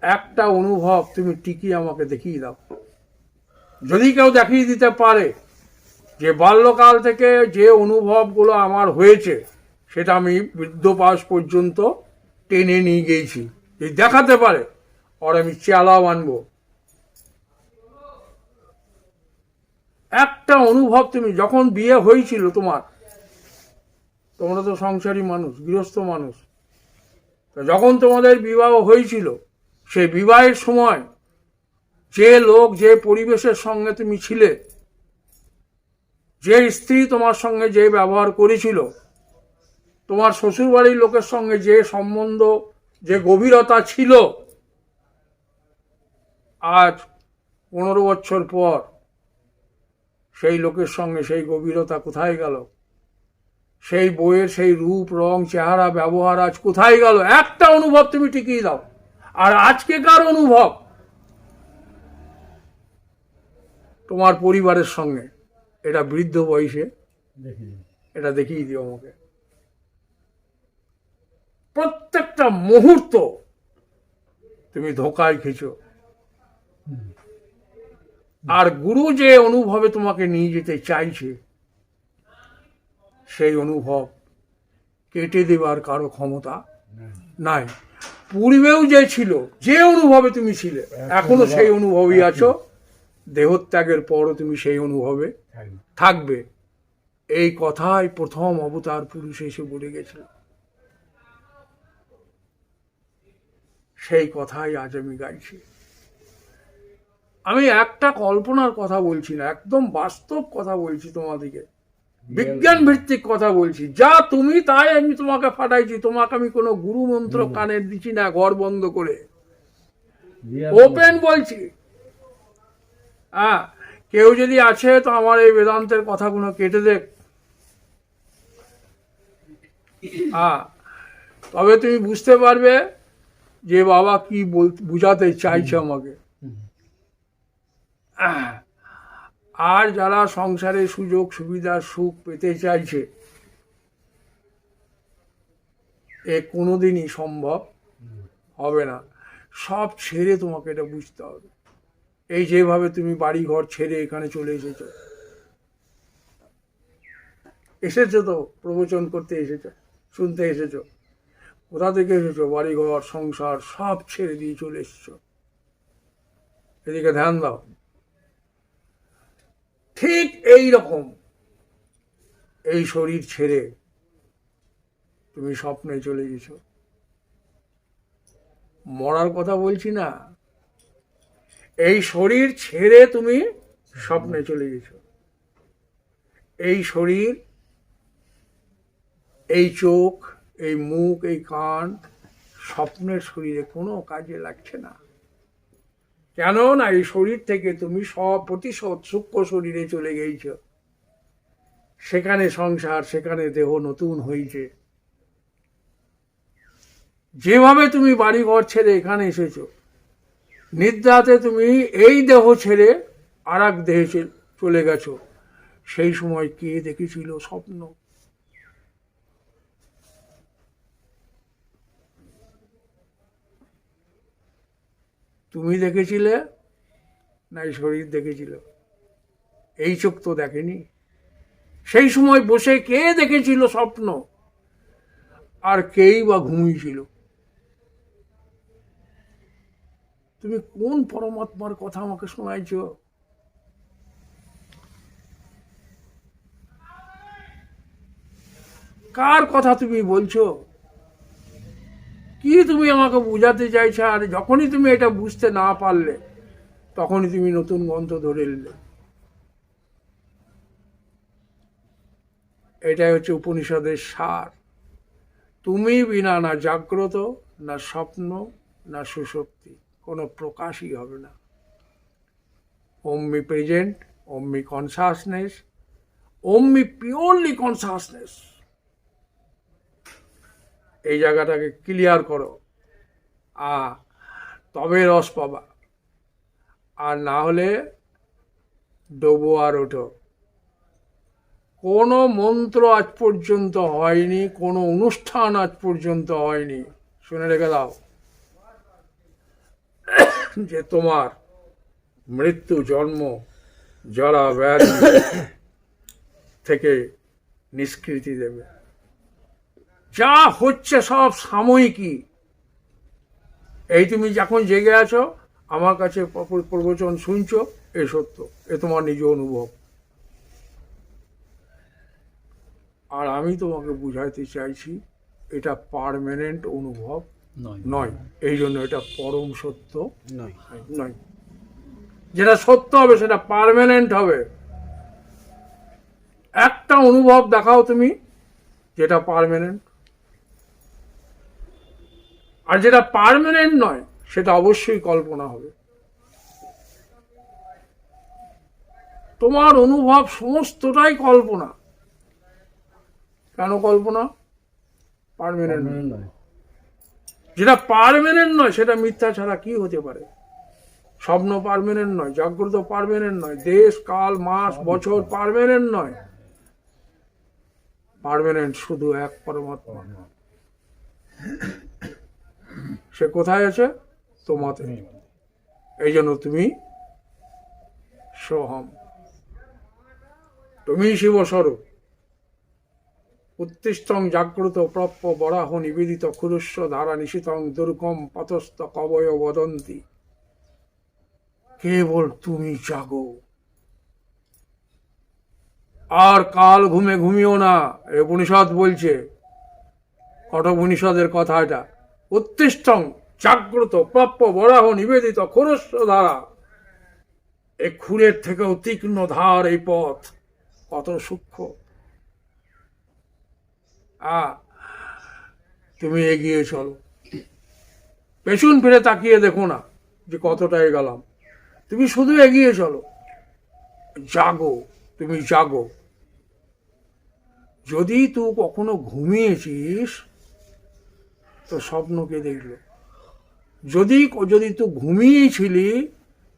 একটা অনুভব তুমি টিকিয়ে আমাকে দেখিয়ে দাও। যদি কেউ দেখিয়ে দিতে পারে যে বাল্যকাল থেকে যে অনুভবগুলো আমার হয়েছে সেটা আমি বৃদ্ধ বয়স পর্যন্ত টেনে নিয়ে গিয়েছি, যদি দেখাতে পারে আর আমি চেলাও আনবো। একটা অনুভব তুমি যখন বিয়ে হয়েছিল তোমরা তো সংসারী মানুষ, গৃহস্থ মানুষ, যখন তোমাদের বিবাহ হয়েছিল সেই বিবাহের সময় যে লোক যে পরিবেশের সঙ্গে তুমি ছিলে, যে স্ত্রী তোমার সঙ্গে যে ব্যবহার করেছিল, তোমার শ্বশুরবাড়ির লোকের সঙ্গে যে সম্বন্ধ, যে গভীরতা ছিল, আজ 15 বছর পর সেই লোকের সঙ্গে সেই গভীরতা কোথায় গেল? সেই বইয়ের সেই রূপ রং চেহারা ব্যবহার আজ কোথায় গেল? একটা অনুভব তুমি টিকিয়ে দাও। আর আজকেকার অনুভব তোমার পরিবারের সঙ্গে, এটা বৃদ্ধ বয়সে এটা দেখিয়ে দিও আমাকে। প্রত্যেকটা মুহূর্ত তুমি ধোকায় খেছো। আর গুরু যে অনুভবে তোমাকে নিয়ে যেতে চাইছে সেই অনুভব কেটে দেবার কারো ক্ষমতা নাই। পূর্বেও যে ছিল, যে অনুভবে তুমি ছিলে, এখনো সেই অনুভবই আছো, দেহত্যাগের পরও তুমি সেই অনুভবে থাকবে। এই কথাই প্রথম অবতার পুরুষ এসে বলে গেছিল, সেই কথাই আজ আমি গাইছি। আমি একটা কল্পনার কথা বলছি না, একদম বাস্তব কথা বলছি তোমাদিকে, বিজ্ঞান ভিত্তিক কথা বলছি। যা তুমি তাই আমি তোমাকে ফাটাইছি, তোমাকে আমি কোনো গুরু মন্ত্র কানে দিচ্ছি না ঘর বন্ধ করে, ওপেন বলছি। হ্যাঁ, কেউ যদি আছে তো আমার এই বেদান্তের কথাগুলো কেটে দেখ। হ্যাঁ, তবে তুমি বুঝতে পারবে যে বাবা কি বুঝাতে চাইছে আমাকে। আর যারা সংসারে সুযোগ সুবিধা সুখ পেতে চাইছে, এ কোনোদিনই সম্ভব হবে না। সব ছেড়ে তোমাকে এটা বুঝতে হবে। এই যেভাবে তুমি বাড়ি ঘর ছেড়ে এখানে চলে এসেছো তো প্রবচন করতে এসেছো, শুনতে এসেছো। কোথা থেকে এসেছো? বাড়ি ঘর সংসার সব ছেড়ে দিয়ে চলে এসেছো। এদিকে ধ্যান দাও। ঠিক এই রকম এই শরীর ছেড়ে তুমি স্বপ্নে চলে গেছো। মরার কথা বলছি না, এই শরীর ছেড়ে তুমি স্বপ্নে চলে গেছো। এই শরীর, এই চোখ, এই মুখ, এই কান স্বপ্নের শরীরে কোনো কাজে লাগছে না। কেন না এই শরীর থেকে তুমি সব প্রতিশোধ সূক্ষ্ম শরীরে চলে গেছ। সেখানে সংসার, সেখানে দেহ নতুন হয়েছে। যেভাবে তুমি বাড়ি ঘর ছেড়ে এখানে এসেছো, নিদ্রাতে তুমি এই দেহ ছেড়ে আর এক দেহে চলে গেছো। সেই সময় কে দেখেছিল স্বপ্ন? তুমি দেখেছিলে না এই শরীর দেখেছিল? এই চোখ তো দেখেনি। সেই সময় বসে কে দেখেছিল স্বপ্ন? আর কেই বা ঘুমিয়েছিল? তুমি কোন পরমাত্মার কথা আমাকে শোনাইছ? কার কথা তুমি বলছো? কি তুমি আমাকে বুঝাতে চাইছো? আর যখনই তুমি এটা বুঝতে না পারলে তখনই তুমি নতুন গ্রন্থ ধরে নিলে। এটাই হচ্ছে উপনিষদের সার। তুমি বিনা না জাগ্রত, না স্বপ্ন, না সুশক্তি, কোনো প্রকাশই হবে না। omni present, omni consciousness, omni purely consciousness, এই জায়গাটাকে ক্লিয়ার করো, তবে রস পাবা। আর না হলে ডোবো আর ওঠো। কোনো মন্ত্র আজ পর্যন্ত হয়নি, কোনো অনুষ্ঠান আজ পর্যন্ত হয়নি, শুনে রেখে দাও। যে তোমার মৃত্যু, জন্ম, জরা ব্যাধি থেকে নিষ্কৃতি দেবে। যা হচ্ছে সব সাময়িকই। এই তুমি যখন জেগে আছো, আমার কাছে প্রবচন শুনছো, এ সত্য, এ তোমার নিজ অনুভব। আর আমি তোমাকে বুঝাইতে চাইছি এটা পার্মানেন্ট অনুভব নয়। এই জন্য এটা পরম সত্য নয়। যেটা সত্য হবে সেটা পার্মানেন্ট হবে। একটা অনুভব দেখাও তুমি যেটা পার্মানেন্ট, আর যেটা পার্মানেন্ট নয় সেটা অবশ্যই কল্পনা হবে। তোমার অনুভব সমস্তটাই কল্পনা। কেন কল্পনা? পার্মানেন্ট নয়। যেটা পার্মানেন্ট নয় সেটা মিথ্যা ছাড়া কি হতে পারে? স্বপ্ন পার্মানেন্ট নয়, জাগ্রত পার্মানেন্ট নয়, দেশ, কাল, মাস, বছর পার্মানেন্ট নয়। পার্মানেন্ট শুধু এক পরমাত্মা। সে কোথায় আছে? তোমাতে। এই জন্য তুমি সোহম, তুমি শিবস্বরূপ। উত্তিষ্ঠং জাগ্রত প্রাপ্য বরাহ নিবেদিত ক্ষুরস্ব ধারা নিশিতং দুর্গম পতস্থ কবয় বদন্তি। কেবল তুমি জাগো। আর কাল ঘুমে ঘুমিও না। এ উপনিষদ বলছে, কঠোপনিষদের কথা এটা। উত্তিষ্ঠং জাগ্রত প্রাপ্য বরাহ নিবেদিত ক্ষুরস্ব ধারা। এই ক্ষুরের থেকেও তীক্ষ্ণ ধার এই পথ, কত সূক্ষ্ম। তুমি এগিয়ে চলো, পেছন ফিরে তাকিয়ে দেখো না যে কতটা এগোলাম। তুমি শুধু এগিয়ে চলো, জাগো, তুমি জাগো। যদি তুই কখনো ঘুমিয়েছিস তো স্বপ্নকে দেখলো। যদি তুই ঘুমিয়েছিলি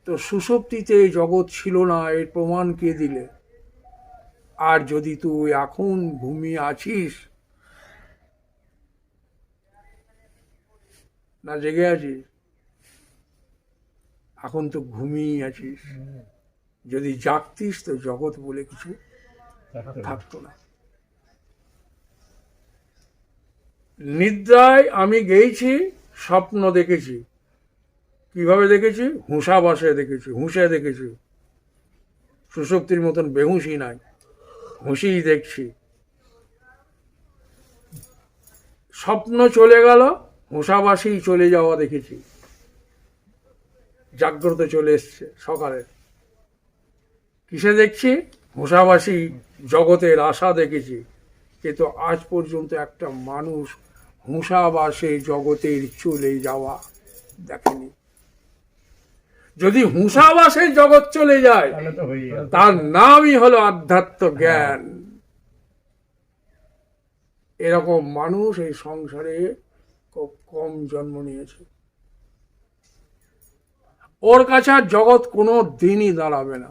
তো সুষুপ্তিতে জগৎ ছিল না, এর প্রমাণ কে দিলে? আর যদি তুই এখন ঘুমিয়ে আছিস, না জেগে আছিস, এখন তো ঘুমিয়ে আছিস। যদি জাগতিস তো জগৎ বলে কিছু থাকতো না। নিদ্রায় আমি গেছি, স্বপ্ন দেখেছি। কিভাবে দেখেছি? হুঁসাবাসে দেখেছি, হুঁসে দেখেছি। সুষুপ্তির মতন বেহুঁশি নাই, হুঁসিই দেখছি। স্বপ্ন চলে গেল, হুঁসাবাসেই চলে যাওয়া দেখেছি। জাগ্রত চলে এসছে সকালে। কিসে দেখছি? হুঁসাবাসী জগতের আশা দেখেছি। কিন্তু আজ পর্যন্ত একটা মানুষ হুঁসাবাসে জগতের চলে যাওয়া দেখেনি। যদি হুঁসাবাসে জগৎ চলে যায় তার নামই হলো আধ্যাত্ম জ্ঞান। এরকম মানুষ এই সংসারে খুব কম জন্ম নিয়েছে। ওর কাছে আর জগৎ কোনো দিনই দাঁড়াবে না।